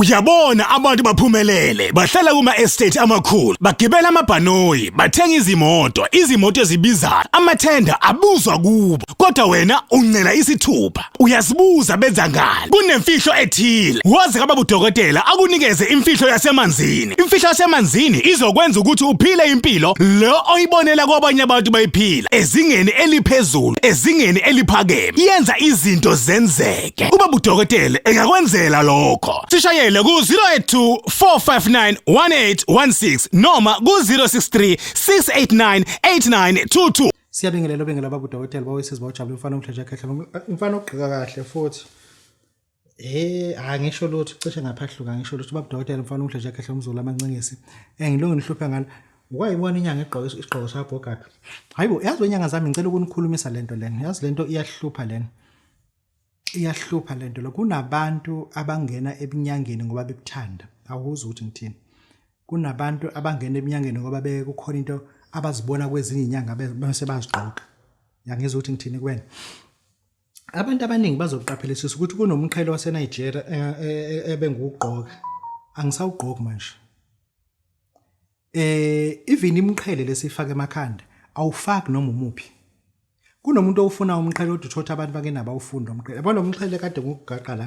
Uyabona abantu baphumelele bahlala kuma estate amakhulu bagibela amabhanoyi bathenga izimoto ezibizayo amathenda abuzwa kubo kodwa wena uncela isithupha uyazibuza benza ngani kunemfihlo ethile wazi kaBabu Dokotela akunikeze imfihlo yasemanzini imfihlo yasemanzini izokwenza ukuthi uphile impilo lo oyibonela kwabanye abantu bayiphila ezingeni eliphezulu ezingeni eliphakeme yenza izinto zenzeke uBabu Dokotela engakwenzela lokho sishayele ku 082 459 1816 noma ku 063 689 8922 Siyabingelela Babu Dokotela bawesizwe bawujabula umfana omhleja kahle umfana ogqika kahle futhi angisho lutho cishe ngaphahluka ngisho lutho Babu Dokotela umfana omhleja kahle umzulu amancengisi ngilonge nihlupha ngalo wayibona inyanga isigqoko sakho gaphi hayibo yazi wenyanga zami ngicela ukunikhulumisa lento lena yazi lento iyahlupha lento lo kunabantu abangena ebinyangeni ngoba bekuthanda awuza ukuthi ngithini kunabantu abangena ebinyangeni ngoba bekukhona into abazibona kwezinye inyanga bese bazigqoka yangizwe ukuthi ngithini kuwena abantu abaningi bazoqaphelisisa ukuthi kunomqhele wase Nigeria ebengugqoka angisawugqoki manje even imqhele lesifaka emakhanda awufaki noma umuphi kunomuntu ofuna umqhele oduthothi abantu bake naba ufunda umqhele yabona umqhele kade ngokugaqa la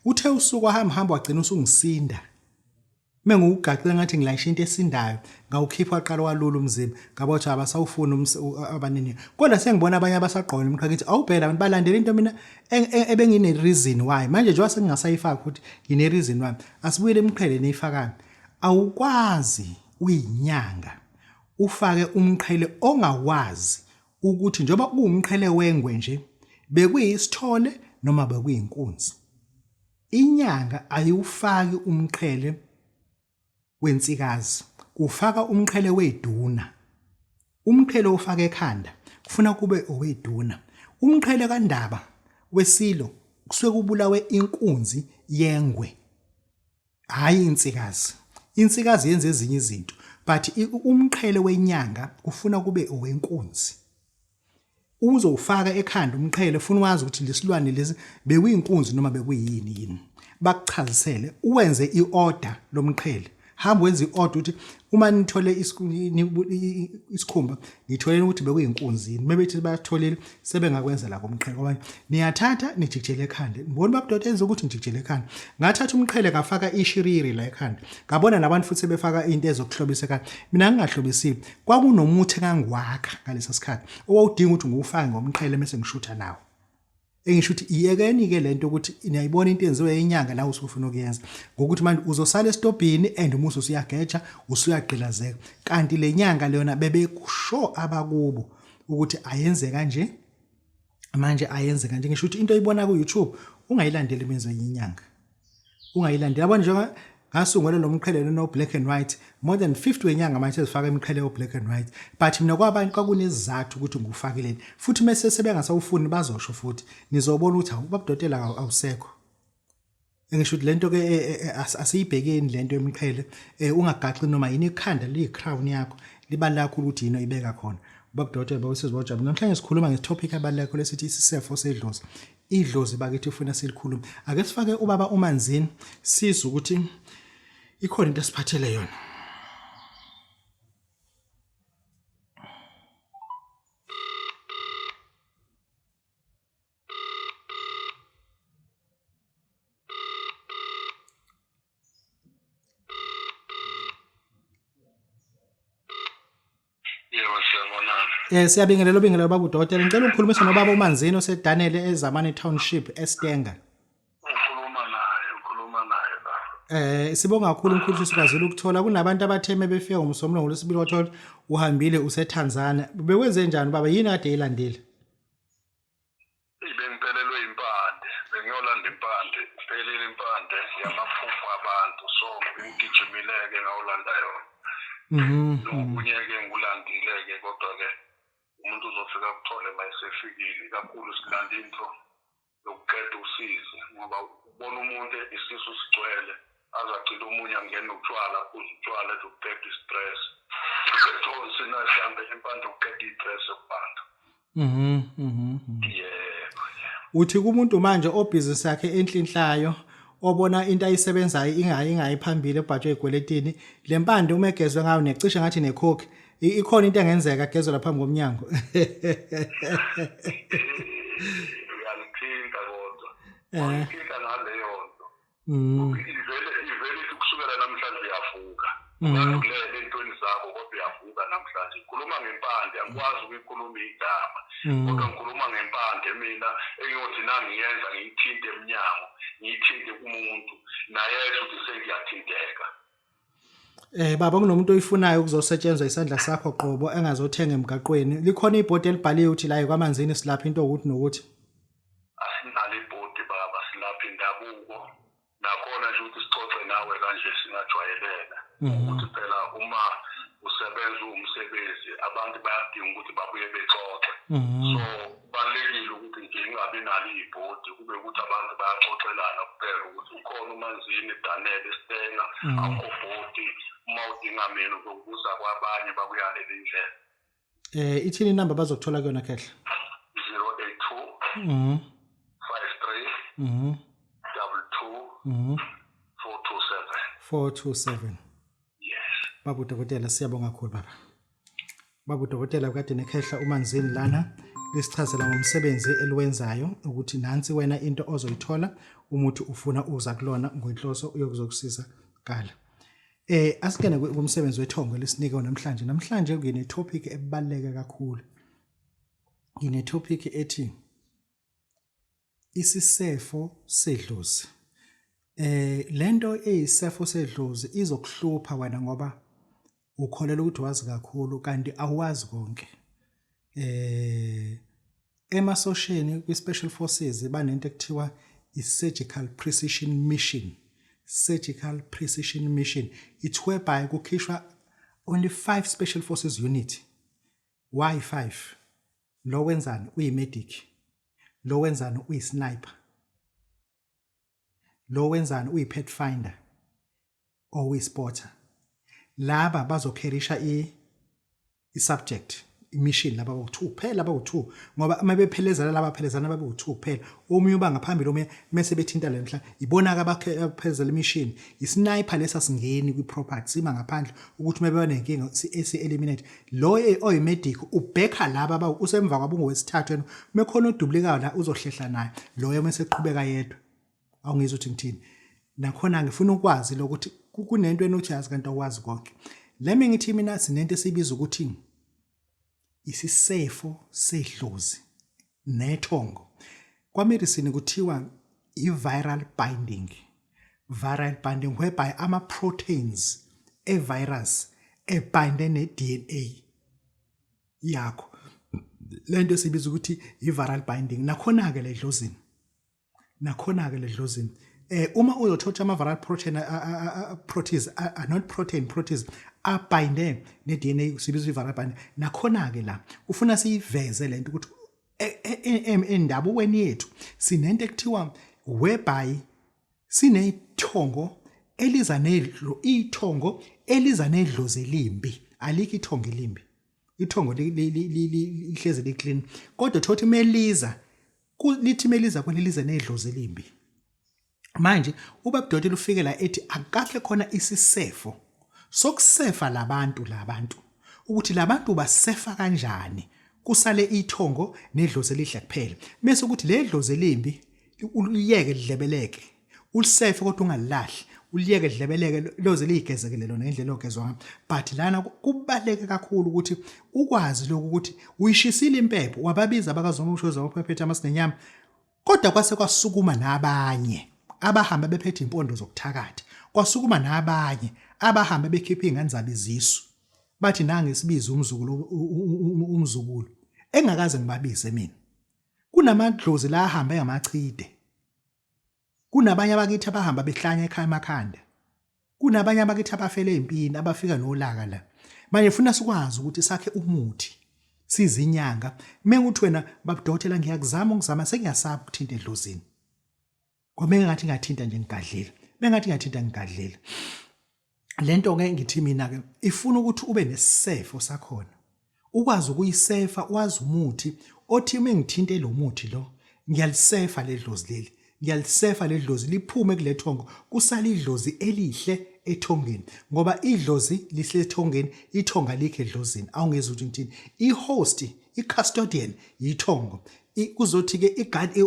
uthe usuku hamba wagcina usungisinda mengugaqa ngathi ngilayisha into esindayo ngawukhipha aqala walula umzimba ngabothi abasawufuna abanini kodwa sengibona abanye abasaqona umqhele ngithi awubhela abantu balandela into mina ebengine reason why manje nje wasengingasayifaka ukuthi ngine reason why asibuyele umqhele neyifakana awukwazi uyinyanga ufake umqhele ongawazi ukuthi njoba kuumqhele wengwe nje bekuyisithole noma bekuyinkunzi inyanga ayufaki umqhele wensikazi ufaka umqhele weduna umqhele ofaka ekhanda kufuna kube oweduna umqhele kaNdaba wesilo kusuke kubulawe inkunzi yengwe hayi insikazi yenza ezinye izinto but umqhele wenyanga kufuna kube owenkunzi uzofaka ekhanda umqhele ufuna wazi ukuthi lesilwane lezi bekuyinkunzi noma bekuyini bakuchazisele uwenze iorder lomqhele hamba wenza iorder ukuthi uma nithole isikhumba ngitholele ukuthi bekuyinkunzi mebethi batholele sebengakwenza la komqhele ngoba niyathatha nijikijele ekhanda ngibona Babu Dokotela enza ukuthi nijikijele ekhanda ngathatha umqhele ngafaka ishiriri la ekhanda ngabona nabantu futhi sebefaka into ezokuhlobisa ekhanda mina ngingahlobisile kwakunomuthi kangiwakha ngalesa sikhathi owawudinga ukuthi ngiwufake ngomqhele bese ngishutha nawo engisho ukuthi iyekeni ke lento ukuthi niyayibona into enziwe inyanga la usufuna ukuyenza ngokuthi manje uzosala estobhini and umuso usiyageja usuyagqilazeka kanti lenyanga leyona bebekusho abakubo ukuthi ayenze kanje manje ayenze kanje ngisho ukuthi into oyibona ku YouTube ungayilandeli imenzo yenyanga ungayilandeli yabona njengoba ngasungula lo mqhele no black and white more than 50 wenyanga manje ezifaka imqhele o black and white but mina kwabantu kwakunesizathu ukuthi ngufakileni futhi mase sebengasawufuni bazosho futhi nizobona ukuthi Babu Dokotela awusekho engisho ukuthi lento ke asiyibhekeni lento yemqhele ungagaxi noma yini ikhanda li crown yakho liba lakho ukuthi yini oyibeka khona Babu Dokotela bawusizwe bawujabula namhlanje sikhuluma ngetopic abalekho lesithi isisefo sedlozi idlozi bakithi ufuna silikhuluma ake sifake ubaba umanzini sizwe ukuthi ikhona into esiphathele yona siyabingelela Babu Dokotela ngicela ukukhulumisa nobaba umanzini osedanele eZamani Township eStenga sibonga kakhulu umkhulu sikazile ukuthola kunabantu abatheme befika ngomsomlo ngolesibili wathola uhambile useTanzania bekwenze njani baba yini ade ilandile Bengiphelelwe impande bengiyolanda impande kuphelele impande yamaphupho abantu so ngigijimileke ngawulanda yona Unyeke ngulandileke kodwa ke umuntu uzofika kuthole mayisefikile kakhulu silanda into yokuqeda usizi ngoba ubona umuntu isisu sigcwele azagcina umunye angena utshwala uzutshwala lokuqeda istress bethola sinahlambe impande ukuqeda istress kubantu uthi kumuntu manje obhizinisi yakhe enhlinhlayo obona into ayisebenzayo ingayiphambili ebhajwe igweletini lempande uma egezwe ngayo necishe ngathi nekhokhi ikhona into engenzeka agezwe lapha ngomnyango uyalithinta kodwa uyalithinta ngaleyo nto ivele kusukela namhlanje iyavuka ungadlulele entweni zakho kodwa iyavuka namhlanje ngikhuluma ngempande angikwazi ukuyikhuluma igama kodwa ngikhuluma ngempande mina engiyothi nangiyenza ngiyithinte emnyango ngiyithinte kumuntu naye ukuthi sengiyathinteka. Baba kunomuntu oyifunayo ukuzosetshenzwa isandla sakho qobo engazothenga emgaqweni likhona ibhodi elibhaliwe ukuthi la kwamanzini silapha into ukuthi nokuthi asinalo ibhodi baba silapha indabuko nakhona nje ukuthi sixoxe nawe kanje singajwayelena ukuthi phela uma usebenza umsebenzi abantu bayadinga ukuthi babuye bexoxe so balekile ukuthi nje ingabi nalo ibhodi kube ukuthi abantu bayaxoxelana kuphela ukuthi ukhona umanzini Danele Stenga akho bhodi uma udinga mina ukubuza kwabanye bakuyale indlela ithini inamba bazokuthola kuyona khehla 082 53 22 427 yes. Babu Dokotela siyabonga kakhulu baba. Babu Dokotela kade nekhehla umanzini lana lisichazela ngomsebenzi eliwenzayo ukuthi nansi wena into ozoyithola umuthi ufuna uza kulona ngoinhloso uyokuzokusiza kala. Asikene kumsebenzi wethongo lesinika namhlanje. Namhlanje ngine topic ebaluleke kakhulu. Ngine topic ethi Isisefo sedlozi. Lento eyisifo sedlozi izokuhlupha wena ngoba ukholela ukuthi wazi kakhulu kanti awazi konke. Emasosheni kwi-special forces banento ekuthiwa i-surgical precision mission. Surgical precision mission. It's whereby kukhishwa only 5 special forces unit. Why 5? Lo wenzani uyi-medic. Lo wenzani uyi-sniper. Lo wenzani uyi-pathfinder. Or uyi-spotter. Laba bazokherisha i-subject. Mission laba bawu2 kuphela bawu2 ngoba uma bephelezana laba phelezana babu2 kuphela omunye uba ngaphambili omunye mase bethinta la enhla ibona ka baphezela imission isniper lesa singeni kwi property sima ngaphandle ukuthi uma bebona inkinga si eliminate lo oyimedic ubheka laba ba usemva kwabo ngowesithathu mekhona odublikayo la uzohlehla naye lo yemase eqhubeka yedwa awungizwa ukuthi ngithini nakhona ngifuna ukwazi lokuthi kunento enothi yazi kanti awazi konke lemi ngithi mina sinento esibiza ukuthi Isisefo sedlozi nethongo kwamedicine kuthiwa i-viral binding whereby ama proteins e-virus ebinde ne-DNA yakho lento sibiza ukuthi i-viral binding nakhona ke ledlozini uma uzothatha ama-viral proteins are not proteins abinde ne-DNA sibiza i-viral binding nakhona ke la ufuna siyiveze lento ukuthi endabukweni yethu sinento ekuthiwa whereby sinethongo eliza nedlo ithongo eliza nedlozi elimbi alikho ithongo elimbi ithongo lihleze liclean kodwa thothi meliza lithi meliza kweliza nedlozi elimbi manje uBabu Dokotela ufike la ethi akakhe khona isisefo sokusefa labantu ukuthi labantu basefa kanjani kusale ithongo nedlozi elihle kuphela bese ukuthi ledlozi elimbi uliyeke lidlebeleke ulisefe kodwa ungalilahli uliyeke lidlebeleke loze ligezekele lona ngendlela ogezwa ngayo but lana kubaleke kakhulu ukuthi ukwazi lokho ukuthi uyishisile impepho wababiza abakazomushoza ophephethe amasinenyama kodwa kwase kwasukuma nabanye abahamba bephethe impondo zokuthakatha kwasukuma nabanye abahamba bekhipha ingane zabo izisu bathi nange sibiza umzukulu engakaze ngibabize mina kunamadlozi la ahamba ngamachide kunabanye abakithi abahamba behlanya ekhaya emakhanda kunabanye abakithi abafele empini abafika nolaka la manje ufuna sikwazi ukuthi sakhe umuthi sizinyanga menguthi wena Babu Dokotela ngiyakuzama sengiyasaba ukuthinta edlozini ngoba engathi ngathinta nje ngigadlela lento ke ngithi mina ke ifuna ukuthi ube nesifo sakhona ukwazi ukuyisefa wazi umuthi othi mengithinte lo muthi lo ngiyalisefa ledlozi leli ngiyalisefa ledlozi liphume kule thongo kusala idlozi elihle ethongeni ngoba idlozi lisethongeni ithonga likhe edlozini awungezwe ukuthi ngithini ihost icustodian yithongo kuzothi ke igadi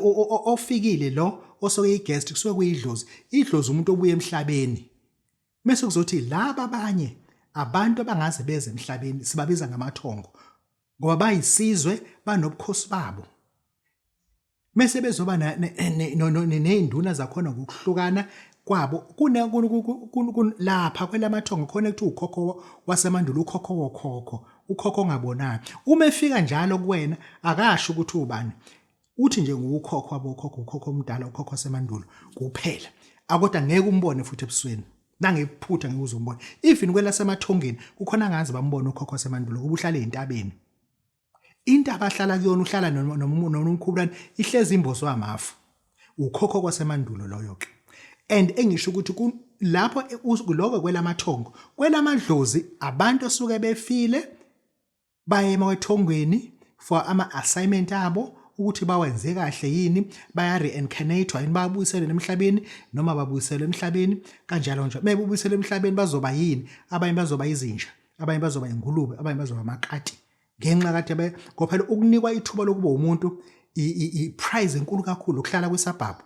ofikile lo osoke iguest kusuke kuyidlozi idlozi umuntu obuye emhlabeni bese kuzothi laba abanye abantu abangaze beze emhlabeni sibabiza ngamathongo ngoba bayisizwe banobukhosi babo mase bezoba neinduna zakhona ngokuhlukana kwabo lapha kwelamathongo khona kuthi ukhokho wasemandulo ukhokho wokhokho ukhokho ongabonayo uma efika njalo kuwena akasho ukuthi ubani uthi nje ngukhokho wabokhokho ukhokho omdala ukhokho wasemandulo kuphela akodwa ngeke umbone futhi ebusweni nangephutha ngeke uzombona even kwelasemathongeni kukhona ngaze bambone ukhokho wasemandulo kuba uhlala ezintabeni into abahlala kuyona uhlala nomkhubulani ihlezi imbozo amafu ukhokho kwasemandulo loyo ke and engisho ukuthi lapho lokho kwelamadlozi abantu osuke befile baye emathongweni for ama assignment abo ukuthi bawenze kahle yini baya reincarnate yini babuyisele emhlabeni noma babuyisele emhlabeni kanjalo nje mebuyisele emhlabeni bazoba yini abanye bazoba izinja abanye bazoba ingulube abanye bazoba amakati ngenxa kathi ngoba phela ukunikwa ithuba lokuba umuntu iprize enkulu kakhulu ukuhlala kwesabhabhu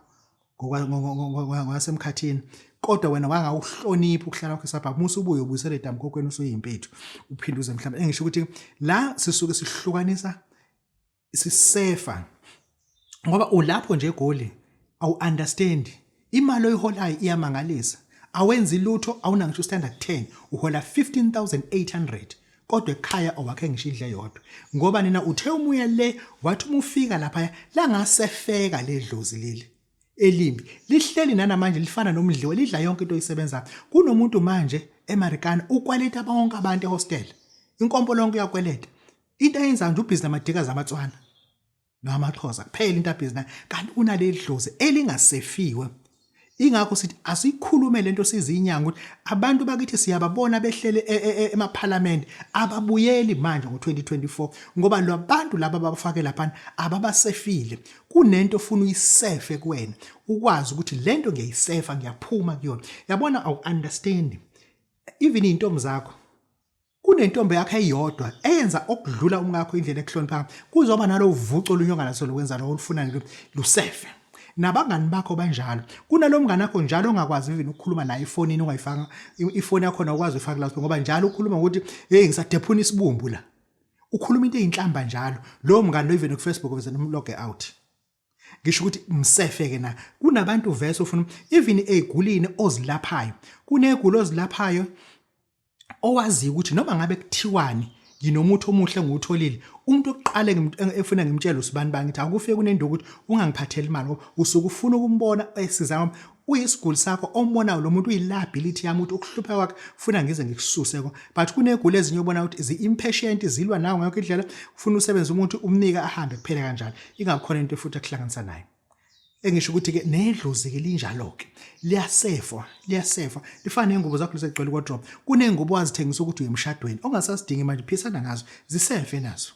ngwasemkhathini kodwa wena wangawuhlonipha ukuhlala kwesabhabhu musu ubuye ubuyisele edamkokwenu usuyimpethu uphinduze emhlabeni engisho ukuthi la sisuke sihlukanisa sisefa ngoba ulapho nje egoli awu understand imali oyiholayo iyamangalisa awenzi lutho awunangisho standard 10 uhola 15800 kodwa ekhaya awakhe ngisho idle yodwa ngoba nina uthe umuya le wathi umufika lapha la ngasefeka ledlozi leli elimbi lihleli nanamanje lifana nomdliwa lidla yonke into oyisebenza kunomuntu manje eMarikana ukweleta bonke abantu ehostel inkompo lonke uyakweleta into ayenza nje ubhizinisi amadika zamatswana namaXhosa kuphela into abhizinisi kanti unaledlozi elingasefiwe ingakho sithi asikhulume lento sizinyanga ukuthi abantu bakithi siyababona behlele emaparliament ababuyeli manje ngo2024 ngoba lo bantu laba abafake lapha ababasefile kunento ofuna uyisefe kuwena ukwazi ukuthi lento ngiyayisefa ngiyaphuma kuyona yabona awu understand even intombi zakho kunentombi yakhe eyodwa eyenza okudlula umngakho indlela ekuhlonipha kuzoba nalo uvuco olunyonga naso lokwenza lo olufunani lusefe nabangani bakho banjalo kunalomngane akho njalo ongakwazi even ukukhuluma naye efonini ungayifaka ifoni yakho na ukwazi ufaka lapho ngoba njalo ukhuluma ukuthi hey ngisadephuna isibumbu la ukhuluma into ezinhlamba njalo lo mngane lo even ku Facebook wenza nomlog out ngisho ukuthi msefeke na kunabantu verse ufuna even egulini ozilaphayo kunegulo ozilaphayo owazi ukuthi noma ngabe kuthiwani nginomuntu omuhle ngutholile umuntu oqale efuna ngimtshela usibani bangithi akufike kunenduku ukuthi ungangiphatheli imali ngoba usuke ufuna ukumbona esizama uyisiguli sakho ombonayo lo muntu uyiliability yami ukuthi ukuhlupha kwakhe ufuna ngize ngikususe but kunegulo ezinye obona ukuthi zi-impatient zilwa nawe ngakho indlela ufuna usebenza umuntu umnika ahambe kuphela kanjalo ingakhona into futhi akuhlanganisa naye engisho ukuthi ke nedlozi ke linjalo ke liyasefa lifana nengubo zakho lesegcwele kwa drop kunengubo wazithengisa ukuthi uyemshadweni ongasasidingi manje phisana ngazo zisefe nazo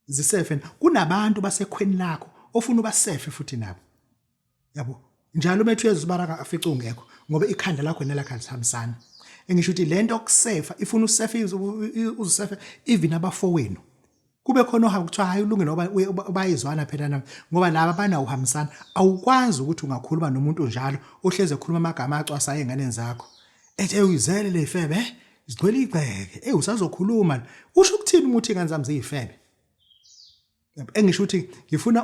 zisefe kunabantu basekhweni lakho ofuna ubasefe futhi nabo yabo njalo bethu yezibaraka afica ungekho ngoba ikhanda lakho nelakha lihambisana engisho ukuthi lento okusefa ifuna usefe uzisefe even abafowenu kube khona oha kuthiwa hayi ulunge noba bayizwana phela nami ngoba laba banawuhambisana awukwazi ukuthi ungakhuluma nomuntu njalo ohleze ekhuluma amagama acwasayo enganeni zakho ethi uyizele lefebe zigcwele igceke usazokhuluma usho ukuthini umuthi kanzami ziyifebe engisho ukuthi ngifuna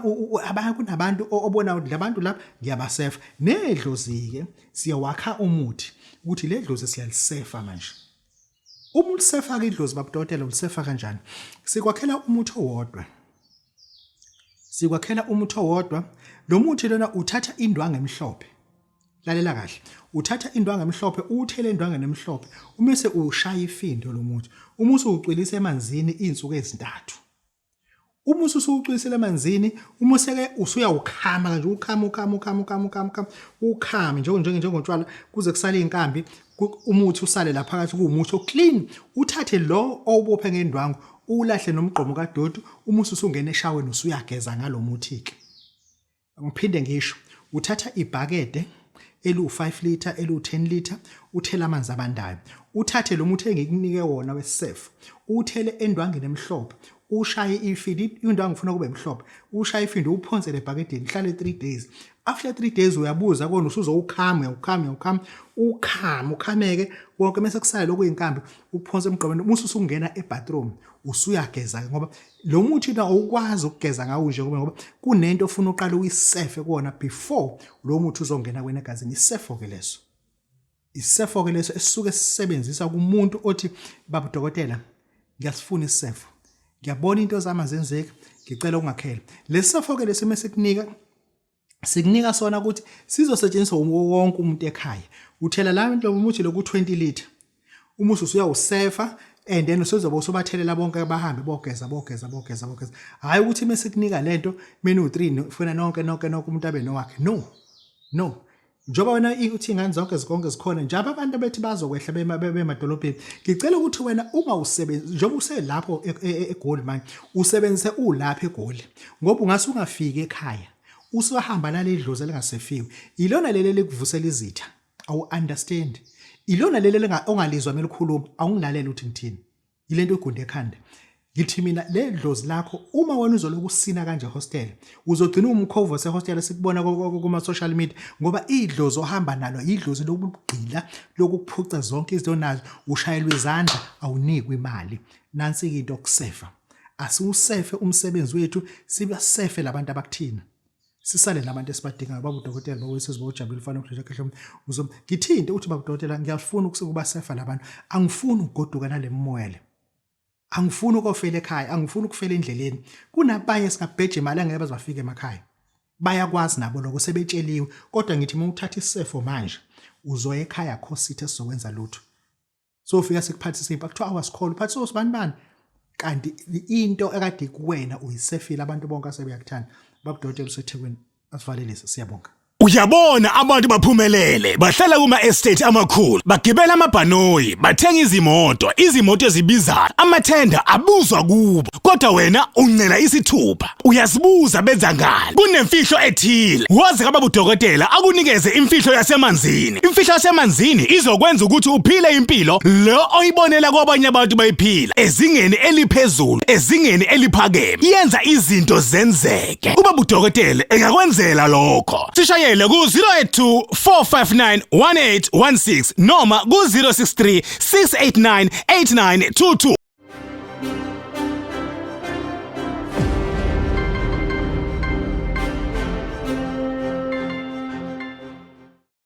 kunabantu obona ukuthi labantu lapha ngiyabasefa nedlozi ke siyawakha umuthi ukuthi ledlozi siyalisefa manje uma ulisefa ke idlozi Babu Dokotela ulisefa kanjani sikwakhela umuthi owodwa lo muthi lona uthatha indwangu emhlophe lalela kahle uthatha indwangu emhlophe uthele indwangu emhlophe umase ushaya ifindo lo muthi umusu ucwilisa emanzini izinsuku ezintathu umusu usucwilisela emanzini umuseke usuyawukhama kanje ukhama njengotshwala kuze kusale inkambi umuthi usale lapha phakathi kuumuthi oclean uthathe lo obophe ngendwangu ulahle nomgqomo kaDodu umuthi usungena eshaweni usuyageza ngalomuthi ke ngiphinde ngisho uthatha ibhakede elu5 liter elu10 liter uthela amanzi abandayo uthathe lo muthi engikunike wona wesisefo uthele endwangeni emhlophe ushaye ifidi indwangu ufuna kube emhlophe ushaye ifidi uphonsele ebhakedeni hlale 3 days after 3 days uyabuza kona usuzokhama ukhameke wonke mase kusala lokuyinkambi uphonse emgqobeni musu usungena ebathroom usuyageza ngoba lo muthi na ukwazi ukugeza ngawo nje ngoba kunento ofuna uqala uyisefe kuona before lo muthi uzongena kwena egazini isefo ke leso esisuke sisebenzisa kumuntu othi Babu Dokotela ngiyasifuna isefo ngiyabona into zama zenzeka ngicela ungakhela lesifo ke lesimo sikunika sona ukuthi sizosetshenziswa wonke umuntu ekhaya uthela la into umuthi loku 20 liter umuthi usuyawusefa and then usozoba usobathelela bonke abahambe bogeza hayi ukuthi mesikunika lento menu 3 ufuna nonke umuntu abe nowakhe no njoba wena uthi ingane zonke zikonke zikhona njalo abantu bethi bazokwehla bemadolobheni ngicela ukuthi wena uma usebenza njoba uselapho eGoli manje usebenzise ulapha eGoli ngoba ungase ungafike ekhaya usahamba naledlozi elingasefiwe ilona lele likuvusela izitha awu understand ilona lele ongalizwa melikhuluma awungilalela uthi ngithini ilento egunde ekhanda ngithi mina ledlozi lakho uma wena uzoloku usina kanje hostel uzogcina umkhovo sehostel sikubona kuma social media ngoba idlozi ohamba nalo idlozi lokugqila lokuphuca zonke izinto nazo ushayelwe izandla awunikwe imali nansi into okusefa asiusefe umsebenzi wethu sibasefe labantu abakuthina sisale nabantu esibadingayo Babu Dokotela bawesizwe ujabule ufana ukudla kahle ngithinte uthi Babu Dokotela ngiyafuna ukusefa labantu angifuni ukugoduka nalemoyele angifuni ukufela ekhaya angifuni ukufela endleleni kunabanye singabheje imali angeke bazafika emakhaya bayakwazi nabo lokho sebetsheliwe kodwa ngithi uma uthatha isefo manje uzoya ekhaya kho sithe sizokwenza lutho so ufika sikuphathisa impha kuthiwa awasikholo uphathisa usibani kanti into ekade kuwena uyisefile abantu bonke asebeyakuthanda Babu Dokotela useThekwini asivalelise siyabonga Uyabona abantu baphumelele bahlala kuma estate amakhulu bagibela amabhanoyi bathenga izimoto ezibizayo amathenda abuzwa kubo kodwa wena uncela isithupha uyazibuza benza ngani kunemfihlo ethile wazi kaBabu Dokotela akunikeze imfihlo yasemanzini izokwenza ukuthi uphile impilo lo oyibonela kwabanye abantu bayiphila ezingeni eliphezulu ezingeni eliphakeme yenza izinto zenzeke uBabu Dokotela engakwenzela lokho sishaye ku 082 459 1816 noma ku 063 689 8922